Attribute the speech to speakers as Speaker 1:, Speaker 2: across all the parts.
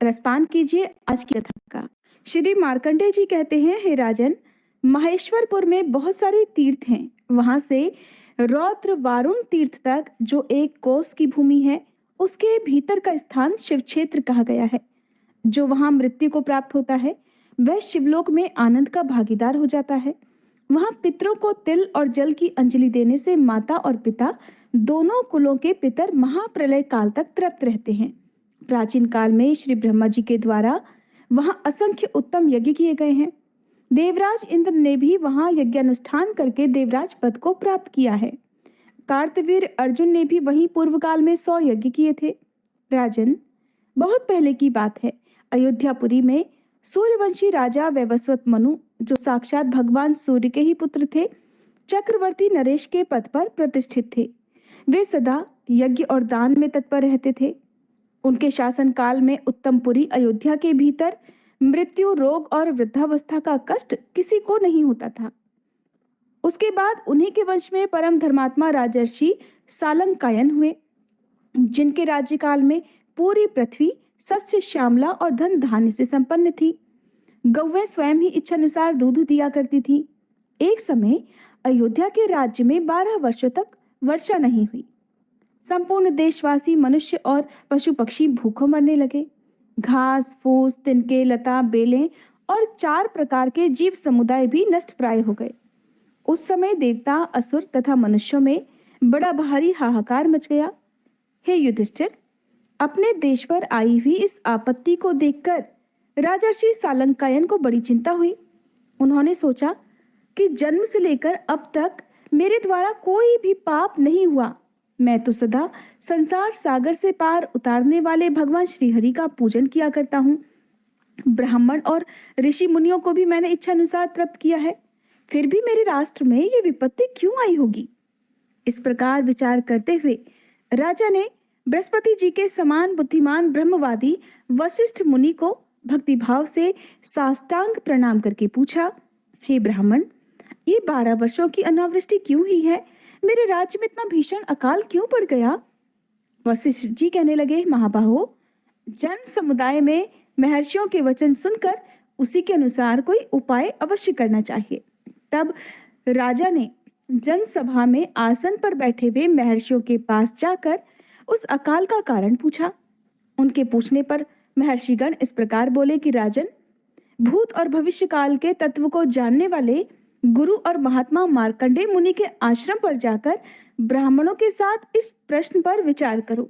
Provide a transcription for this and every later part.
Speaker 1: रसपान कीजिए आज की कथा का। श्री मार्कंडेय जी कहते हैं, हे राजन, महेश्वरपुर में बहुत सारे तीर्थ हैं। वहां से रौद्र वारुण तीर्थ तक जो एक कोस की भूमि है, उसके भीतर का स्थान शिव क्षेत्र कहा गया है। जो वहां मृत्यु को प्राप्त होता है वह शिवलोक में आनंद का भागीदार हो जाता है। वहां पितरों को तिल और जल की अंजलि देने से माता और पिता दोनों कुलों के पितर महाप्रलय काल तक तृप्त रहते हैं। प्राचीन काल में श्री ब्रह्मा जी के द्वारा वहां असंख्य उत्तम यज्ञ किए गए हैं। देवराज इंद्र ने भी वहां यज्ञानुष्ठान करके देवराज पद को प्राप्त किया है। कार्तवीर अर्जुन ने भी वहीं पूर्व काल में 100 यज्ञ किए थे। राजन, बहुत पहले की बात है, अयोध्यापुरी में सूर्यवंशी राजा वैवस्वत मनु, जो साक्षात भगवान सूर्य के ही पुत्र थे, चक्रवर्ती नरेश के पद पर प्रतिष्ठित थे। वे सदा यज्ञ और दान में तत्पर रहते थे। उनके शासन काल में उत्तमपुरी अयोध्या के भीतर मृत्यु, रोग और वृद्धावस्था का कष्ट किसी को नहीं होता था। उसके बाद उन्हीं के वंश में परम धर्मात्मा राजर्षि सालंकायन हुए, जिनके राज्यकाल में पूरी पृथ्वी सत्य, श्यामला और धन धान्य से संपन्न थी। गौवें स्वयं ही इच्छानुसार दूध दिया करती थी। एक समय अयोध्या के राज्य में 12 वर्षों तक वर्षा नहीं हुई। संपूर्ण देशवासी, मनुष्य और पशु पक्षी भूखों मरने लगे। घास फूस, तिनके, लता, बेलें और 4 प्रकार के जीव समुदाय भी नष्ट प्राय हो गए। उस समय देवता, असुर तथा मनुष्यों में बड़ा भारी हाहाकार मच गया। हे युधिष्ठिर, अपने देश पर आई हुई इस आपत्ति को देखकर राजर्षि सालंकायन को बड़ी चिंता हुई। उन्होंने सोचा कि जन्म से लेकर अब तक मेरे द्वारा कोई भी पाप नहीं हुआ। मैं तो सदा संसार सागर से पार उतारने वाले भगवान श्रीहरि का पूजन किया करता हूँ। ब्राह्मण और ऋषि मुनियों को भी मैंने इच्छा अनुसार तृप्त किया है। फिर भी मेरे राष्ट्र में ये विपत्ति क्यों आई होगी? इस प्रकार विचार करते हुए राजा ने बृहस्पति जी के समान बुद्धिमान ब्रह्मवादी वशिष्ठ मुनि को भक्तिभाव से साष्टांग प्रणाम करके पूछा, हे ब्राह्मण, ये 12 वर्षों की अनावृष्टि क्यों हुई है? मेरे राज्य में इतना भीषण अकाल क्यों पड़ गया? वशिष्ठ जी कहने लगे, महाबाहो, जन समुदाय में महर्षियों के वचन सुनकर उसी के अनुसार कोई उपाय अवश्य करना चाहिए। तब राजा ने जनसभा में आसन पर बैठे हुए महर्षियों के पास जाकर उस अकाल का कारण पूछा। उनके पूछने पर महर्षिगण इस प्रकार बोले कि राजन, भूत और भविष्य काल के तत्व को जानने वाले गुरु और महात्मा मार्कंडेय मुनि के आश्रम पर जाकर ब्राह्मणों के साथ इस प्रश्न पर विचार करो।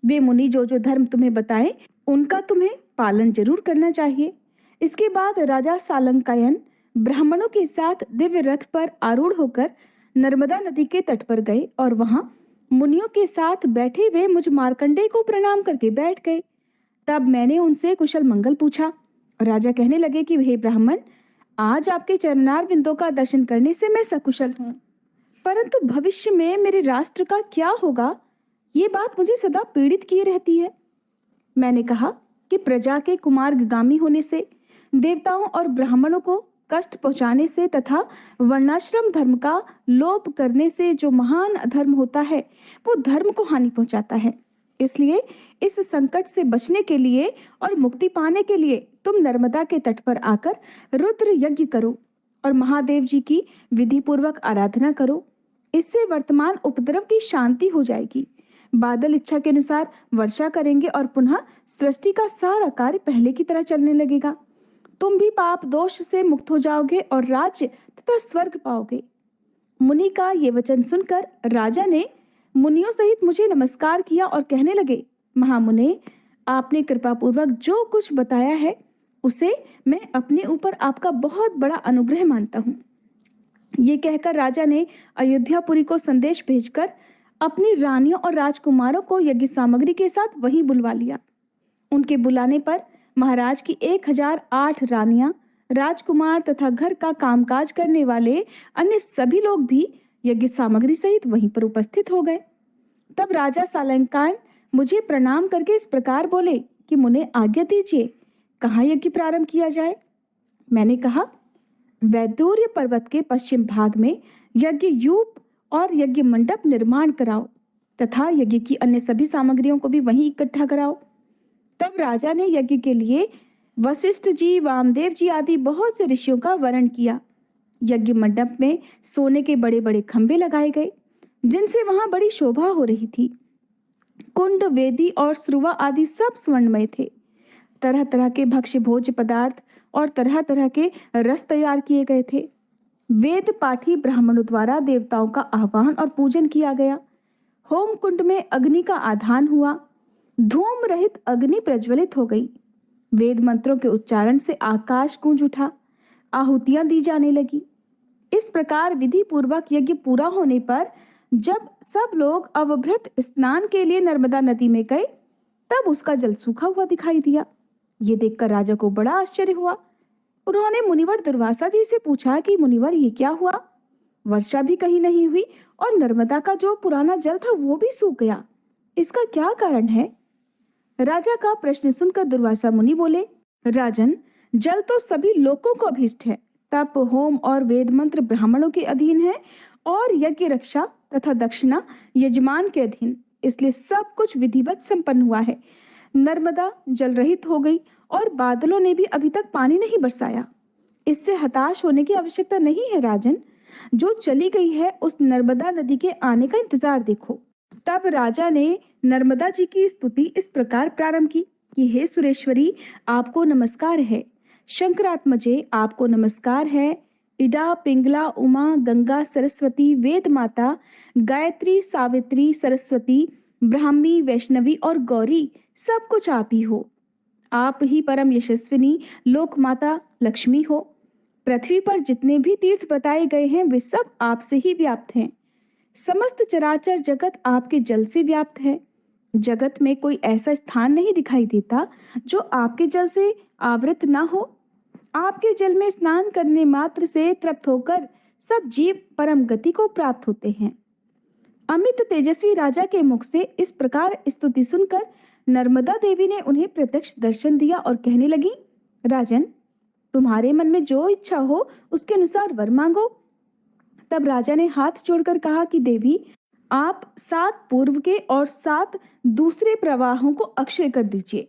Speaker 1: वे मुनि जो जो धर्म तुम्हें बताएं, उनका तुम्हें पालन जरूर करना चाहिए। इसके बाद राजा सालंकायन ब्राह्मणों के साथ दिव्य रथ पर आरूढ़ होकर नर्मदा नदी के तट पर गए और वहां मुनियों के साथ बैठे हुए मुझ मार्कंडेय को प्रणाम करके बैठ गए। तब मैंने उनसे कुशल मंगल पूछा। राजा कहने लगे कि हे ब्राह्मण, आज आपके चरणार बिंदों का दर्शन करने से मैं सकुशल हूँ, परंतु भविष्य में मेरे राष्ट्र का क्या होगा, ये बात मुझे सदा पीड़ित किए रहती है। मैंने कहा कि प्रजा के कुमार्गामी होने से, देवताओं और ब्राह्मणों को कष्ट पहुंचाने से तथा वर्णाश्रम धर्म का लोप करने से जो महान अधर्म होता है, वो धर्म को हानि पहुंचाता है। इसलिए इस संकट से बचने के लिए और मुक्ति पाने के लिए तुम नर्मदा के तट पर आकर रुद्र यज्ञ करो और महादेव जी की विधि पूर्वक आराधना करो। इससे वर्तमान उपद्रव की शांति हो जाएगी। बादल इच्छा के अनुसार वर्षा करेंगे और पुनः सृष्टि का सारा कार्य पहले की तरह चलने लगेगा। तुम भी पाप दोष से मुक्त हो जाओगे और राज्य तथा स्वर्ग पाओगे। मुनि का ये वचन सुनकर राजा ने मुनियों सहित मुझे नमस्कार किया और कहने लगे, महामुने, आपने कृपा पूर्वक जो कुछ बताया है उसे मैं अपने ऊपर आपका बहुत बड़ा अनुग्रह मानता हूँ। ये कहकर राजा ने अयोध्यापुरी को संदेश भेजकर अपनी रानियों और राजकुमारों को यज्ञ सामग्री के साथ वहीं बुलवा लिया। उनके बुलाने पर महाराज की 1008 रानियां, राजकुमार तथा घर का कामकाज करने वाले अन्य सभी लोग भी यज्ञ सामग्री सहित वहीं पर उपस्थित हो गए। तब राजा सालंकायन मुझे प्रणाम करके इस प्रकार बोले कि मुने आज्ञा दीजिए, कहाँ यज्ञ प्रारंभ किया जाए? मैंने कहा, वैदूर्य पर्वत के पश्चिम भाग में यज्ञ यूप और यज्ञ मंडप निर्माण कराओ तथा यज्ञ की अन्य सभी सामग्रियों को भी वहीं इकट्ठा कराओ। तब राजा ने यज्ञ के लिए वशिष्ठ जी, वामदेव जी आदि बहुत से ऋषियों का वर्ण किया। यज्ञ मंडप में सोने के बड़े बड़े खंभे लगाए गए, जिनसे वहां बड़ी शोभा हो रही थी। कुंड, वेदी और श्रुवा आदि सब स्वर्णमय थे। तरह तरह के भक्ष्य भोज्य पदार्थ और तरह तरह के रस तैयार किए गए थे। वेद पाठी ब्राह्मणों द्वारा देवताओं का आह्वान और पूजन किया गया। होम कुंड में अग्नि का आधान हुआ। धूम रहित अग्नि प्रज्वलित हो गई। वेद मंत्रों के उच्चारण से आकाश गूंज उठा। आहुतियां दी जाने लगी। इस प्रकार विधि पूर्वक यज्ञ पूरा होने पर जब सब लोग अवभृत स्नान के लिए नर्मदा नदी में गए, तब उसका जल सूखा हुआ दिखाई दिया। ये देखकर राजा को बड़ा आश्चर्य हुआ। उन्होंने मुनिवर दुर्वासा जी से पूछा कि मुनिवर, ये क्या हुआ? वर्षा भी कहीं नहीं हुई और नर्मदा का जो पुराना जल था वो भी सूख गया। इसका क्या कारण है? राजा का प्रश्न सुनकर दुर्वासा मुनि बोले, राजन, जल तो सभी लोगों को अभीष्ट है। तप, होम और वेद मंत्र ब्राह्मणों के अधीन है और यज्ञ रक्षा तथा दक्षिणा यजमान के अधीन, इसलिए सब कुछ विधिवत संपन्न हुआ है। नर्मदा जल रहित हो गई और बादलों ने भी अभी तक पानी नहीं बरसाया। इससे हताश होने की आवश्यकता नहीं है राजन। जो चली गई है उस नर्मदा नदी के आने का इंतजार देखो। तब राजा ने नर्मदा जी की स्तुति इस प्रकार प्रारंभ की कि हे सुरेश्वरी, आपको नमस्कार है। शंकरात्मजे, आपको नमस्कार है। इडा, पिंगला, उमा, गंगा, सरस्वती, वेद माता, गायत्री, सावित्री, सरस्वती, ब्राह्मी, वैष्णवी और गौरी, सब कुछ आप ही हो। आप ही परम यशस्विनी लोक माता लक्ष्मी हो। पृथ्वी पर जितने भी तीर्थ बताए गए हैं वे सब आपसे ही व्याप्त हैं। समस्त चराचर जगत आपके जल से व्याप्त है। जगत में कोई ऐसा स्थान नहीं दिखाई देता जो आपके जल से आवृत ना हो। आपके जल में स्नान करने मात्र से तृप्त होकर सब जीव परम गति को प्राप्त होते हैं। अमित तेजस्वी राजा के मुख से इस प्रकार स्तुति सुनकर नर्मदा देवी ने उन्हें प्रत्यक्ष दर्शन दिया और कहने लगी, राजन, तुम्हारे मन में जो इच्छा हो उसके अनुसार वर मांगो। तब राजा ने हाथ जोड़कर कहा कि देवी, आप 7 पूर्व के और 7 दूसरे प्रवाहों को अक्षय कर दीजिए।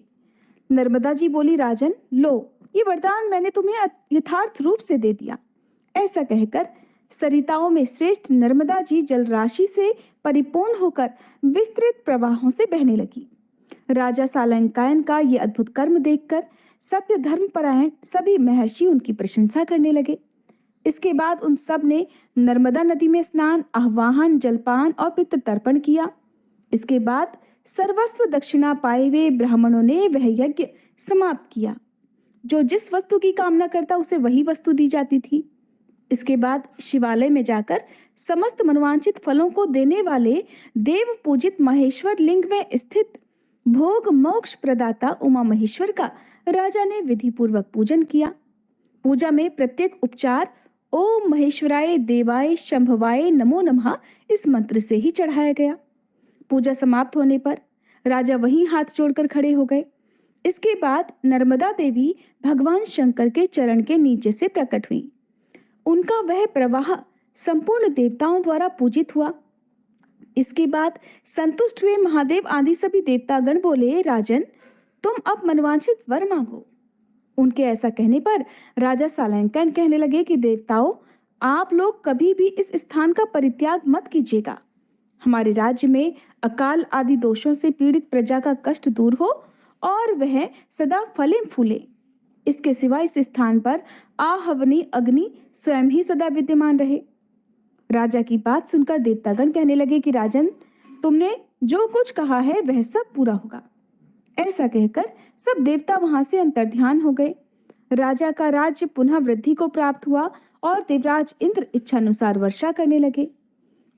Speaker 1: नर्मदा जी बोली, राजन, लो, ये वरदान मैंने तुम्हें यथार्थ रूप से दे दिया। ऐसा कहकर सरिताओं में श्रेष्ठ नर्मदा जी जल राशि से परिपूर्ण होकर विस्तृत प्रवाहों से बहने लगी। राजा सालंकायन का ये अद्भुत कर्म देखकर सत्य धर्म परायण सभी महर्षि उनकी प्रशंसा करने लगे। इसके बाद उन सब ने नर्मदा नदी में स्नान, आह्वान, जलपान और पितृ तर्पण किया। इसके बाद सर्वस्व दक्षिणा पाए हुए ब्राह्मणों ने वह यज्ञ समाप्त किया। जो जिस वस्तु की कामना करता उसे वही वस्तु दी जाती थी। इसके बाद शिवालय में जाकर समस्त मनोवांछित फलों को देने वाले देव पूजित महेश्वर लिंग में स्थित भोग मोक्ष प्रदाता उमा महेश्वर का राजा ने विधि पूर्वक पूजन किया। पूजा में प्रत्येक उपचार ओम महेश्वराय देवाय शंभवाय नमो नमः इस मंत्र से ही चढ़ाया गया। पूजा समाप्त होने पर राजा वहीं हाथ जोड़कर खड़े हो गए। इसके बाद नर्मदा देवी भगवान शंकर के चरण के नीचे से प्रकट हुई। उनका वह प्रवाह संपूर्ण देवताओं द्वारा पूजित हुआ। इसके बाद संतुष्ट हुए महादेव आदि सभी देवतागण बोले, राजन, तुम अब मनवांछित वर मांगो। उनके ऐसा कहने पर राजा सालंकन कहने लगे कि देवताओं, आप लोग कभी भी इस स्थान का परित्याग मत कीजिएगा। हमारे राज्य में अकाल आदि दोषों से पीड़ित प्रजा का कष्ट दूर हो और वह सदा फले फूले। इसके सिवा इस स्थान पर आहवनी अग्नि स्वयं ही सदा विद्यमान रहे। राजा की बात सुनकर देवतागण कहने लगे कि राजन, तुमने जो कुछ कहा है वह सब पूरा होगा। ऐसा कहकर सब देवता वहां से अंतर्ध्यान हो गए। राजा का राज्य पुनः वृद्धि को प्राप्त हुआ और देवराज इंद्र इच्छानुसार वर्षा करने लगे।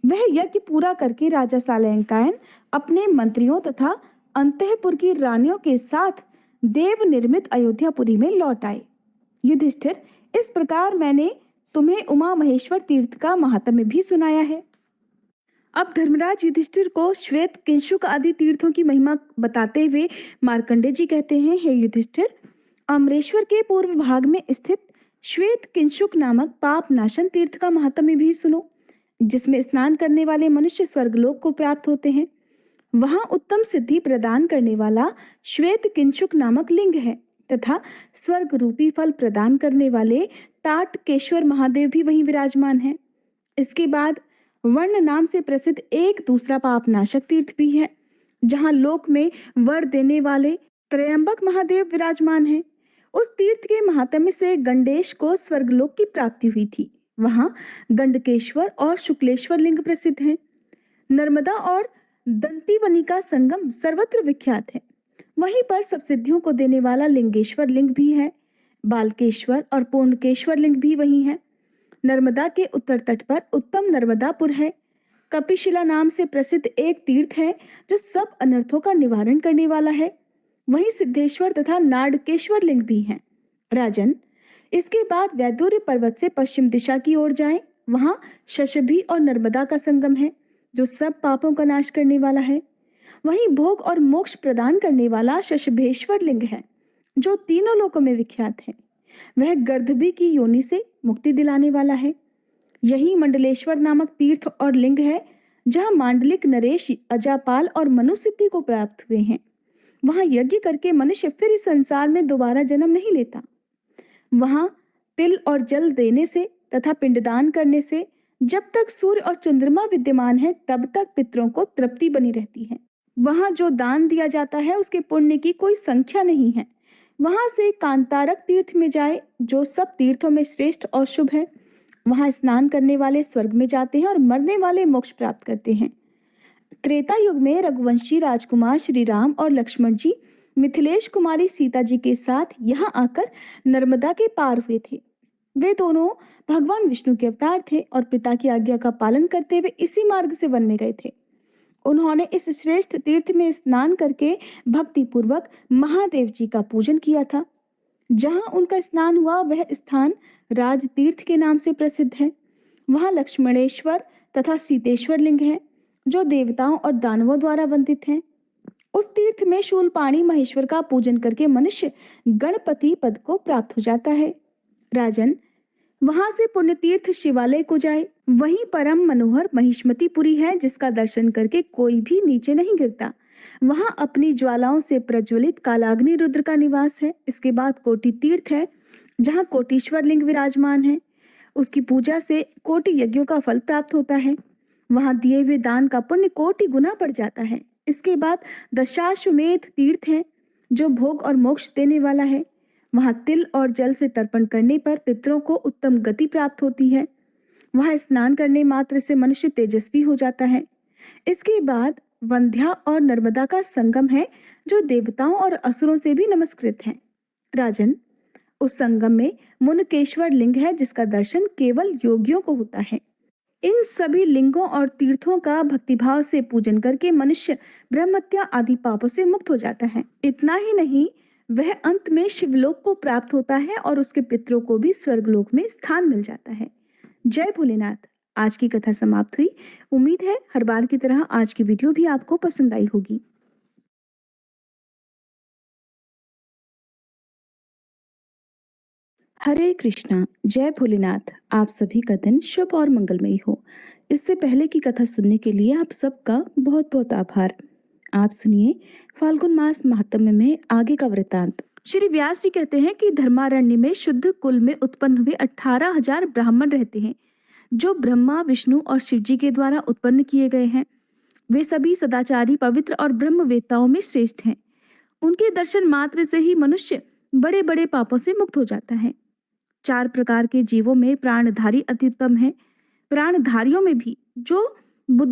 Speaker 1: वह यज्ञ पूरा करके राजा सालंकायन अपने मंत्रियों तथा अंतःपुर की रानियों के साथ देव निर्मित अयोध्यापुरी में लौट आए। युधिष्ठिर, इस प्रकार मैंने तुम्हें उमा महेश्वर तीर्थ का महात्म्य भी सुनाया है। अब धर्मराज युधिष्ठिर को श्वेत, किंशुक आदि तीर्थों की महिमा बताते हुए मार्कंडेय जी कहते हैं, हे युधिष्ठिर, अमरेश्वर के पूर्व भाग में स्थित श्वेत किंशुक नामक पाप नाशन तीर्थ का महात्म्य भी सुनो, जिसमें स्नान करने वाले मनुष्य स्वर्गलोक को प्राप्त होते हैं। वहां उत्तम सिद्धि प्रदान करने वाला श्वेत किंचुक नामक लिंग है तथा स्वर्ग रूपी फल प्रदान करने वाले ताटकेश्वर महादेव भी वहीं विराजमान है। इसके बाद वर्ण नाम से प्रसिद्ध एक दूसरा पाप नाशक तीर्थ भी है, जहां लोक में वर देने वाले त्रयंबक महादेव विराजमान हैं। उस तीर्थ के महात्म्य से गंडेश को स्वर्गलोक की प्राप्ति हुई थी। वहां गंडकेश्वर और शुक्लेश्वर लिंग प्रसिद्ध हैं। नर्मदा और दंतीवनी का संगम सर्वत्र विख्यात है। वहीं पर सब सिद्धियों को देने वाला लिंगेश्वर लिंग भी है। बालकेश्वर और पूर्णकेश्वर लिंग भी वहीं है। नर्मदा के उत्तर तट पर उत्तम नर्मदापुर है। कपिशिला नाम से प्रसिद्ध एक तीर्थ है जो सब अनर्थों का निवारण करने वाला है। वहीं सिद्धेश्वर तथा नाडकेश्वर लिंग भी हैं। राजन, इसके बाद वैदुर्य पर्वत से पश्चिम दिशा की ओर जाएं। वहां शशभी और नर्मदा का संगम है जो सब पापों का नाश करने वाला है। वहीं भोग और मोक्ष प्रदान करने वाला शशभेश्वर लिंग है जो तीनों लोकों में विख्यात है। वह गर्दभी की योनि से मुक्ति दिलाने वाला है। यही मंडलेश्वर नामक तीर्थ और लिंग है जहां मांडलिक नरेश अजापाल और मनुसिद्धि को प्राप्त हुए हैं। वहां यज्ञ करके मनुष्य फिर इस संसार में दोबारा जन्म नहीं लेता। वहां तिल और जल देने से तथा पिंडदान करने से जब तक सूर्य और चंद्रमा विद्यमान है तब तक पितरों को तृप्ति बनी रहती है। वहां जो दान दिया जाता है उसके पुण्य की कोई संख्या नहीं है। वहां से कांतारक तीर्थ में जाए जो सब तीर्थों में श्रेष्ठ और शुभ है। वहां स्नान करने वाले स्वर्ग में जाते हैं और मरने वाले मोक्ष प्राप्त करते हैं। त्रेता युग में रघुवंशी राजकुमार श्री राम और लक्ष्मण जी मिथिलेश कुमारी सीता जी के साथ यहाँ आकर नर्मदा के पार हुए थे। वे दोनों भगवान विष्णु के अवतार थे और पिता की आज्ञा का पालन करते हुए इसी मार्ग से वन में गए थे। उन्होंने इस श्रेष्ठ तीर्थ में स्नान करके भक्ति पूर्वक महादेव जी का पूजन किया था। जहां उनका स्नान हुआ वह स्थान राज तीर्थ के नाम से प्रसिद्ध है। वहां लक्ष्मणेश्वर तथा सीतेश्वर लिंग है जो देवताओं और दानवों द्वारा वंदित हैं। उस तीर्थ में शूलपाणी महेश्वर का पूजन करके मनुष्य गणपति पद को प्राप्त हो जाता है। राजन, वहां से पुण्य तीर्थ शिवालय को जाए। वहीं परम मनोहर महिष्मतीपुरी है जिसका दर्शन करके कोई भी नीचे नहीं गिरता। वहां अपनी ज्वालाओं से प्रज्वलित कालाग्नि रुद्र का निवास है। इसके बाद कोटि तीर्थ है जहां कोटीश्वर लिंग विराजमान है। उसकी पूजा से कोटि यज्ञों का फल प्राप्त होता है। वहां दिए हुए दान का पुण्य कोटि गुना बढ़ जाता है। इसके बाद दशाश्वमेध तीर्थ है जो भोग और मोक्ष देने वाला है। वहां तिल और जल से तर्पण करने पर पितरों को उत्तम गति प्राप्त होती है। वहां स्नान करने मात्र से मनुष्य तेजस्वी हो जाता है। इसके बाद वंध्या और नर्मदा का संगम है जो देवताओं और असुरों से भी नमस्कृत है। राजन, उस संगम में मुनकेश्वर लिंग है जिसका दर्शन केवल योगियों को होता है। इन सभी लिंगों और तीर्थों का भक्तिभाव से पूजन करके मनुष्य ब्रह्मत्या आदि पापों से मुक्त हो जाता है। इतना ही नहीं, वह अंत में शिवलोक को प्राप्त होता है और उसके पितरों को भी स्वर्गलोक में स्थान मिल जाता है। जय भोलेनाथ। आज की कथा समाप्त हुई। उम्मीद है हर बार की तरह आज की वीडियो भी आपको पसंद आई होगी।
Speaker 2: हरे कृष्णा। जय भोलेनाथ। आप सभी का दिन शुभ और मंगलमयी हो। इससे पहले की कथा सुनने के लिए आप सबका बहुत बहुत आभार। आज सुनिए फाल्गुन मास महात्म्य में आगे का वृतांत।
Speaker 1: श्री व्यास जी कहते हैं कि धर्मारण्य में शुद्ध कुल में उत्पन्न हुए 18,000 ब्राह्मण रहते हैं जो ब्रह्मा, विष्णु और शिव जी के द्वारा उत्पन्न किए गए हैं। वे सभी सदाचारी, पवित्र और ब्रह्मवेत्ताओं में श्रेष्ठ हैं। उनके दर्शन मात्र से ही मनुष्य बड़े बड़े पापों से मुक्त हो जाता है। 4 प्रकार के जीवों में प्राणधारी अत्युत्तम है। प्राणधारियों में भी जो बुद्धि